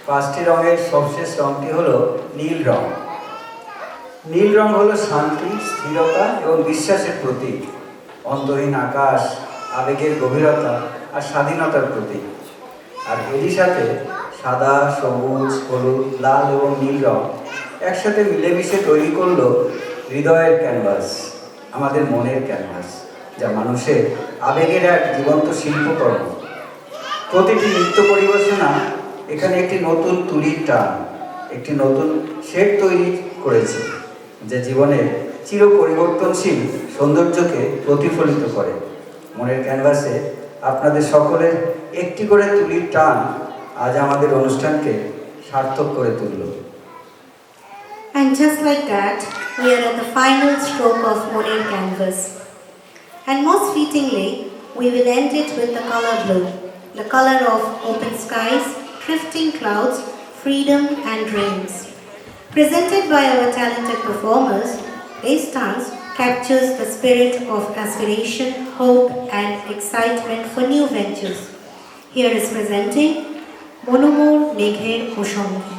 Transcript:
পাঁচটি রঙের সবশেষ রঙটি হলো নীল রং। নীল রং হলো শান্তি, স্থিরতা এবং বিশ্বাসের প্রতীক। অন্তহীন আকাশ, আবেগের গভীরতা আর স্বাধীনতার প্রতীক। আর এরই সাথে সাদা, সবুজ, হলুদ, লাল এবং নীল রং একসাথে মিলেমিশে তৈরি করলো হৃদয়ের ক্যানভাস, আমাদের মনের ক্যানভাস, যা মানুষের আবেগের এক জীবন্ত শিল্পকর্ম। প্রতিটি নৃত্য পরিবেশনা এখানে একটি নতুন তুলির টান, একটি নতুন শেড তৈরি করেছে, যা জীবনের চির পরিবর্তনশীল সৌন্দর্যকে প্রতিফলিত করে। মনের ক্যানভাসে আপনাদের সকলের একটি করে তুলির টান আজ আমাদের অনুষ্ঠানকে সার্থক করে তুলল। And just like that, we are at the final stroke of Moner Canvas. And most fittingly, we will end it with the color blue, the color of open skies, drifting clouds, freedom and dreams. Presented by our talented performers, this dance captures the spirit of aspiration, hope and excitement for new ventures. Here is presenting Monomor Megher Oshangi.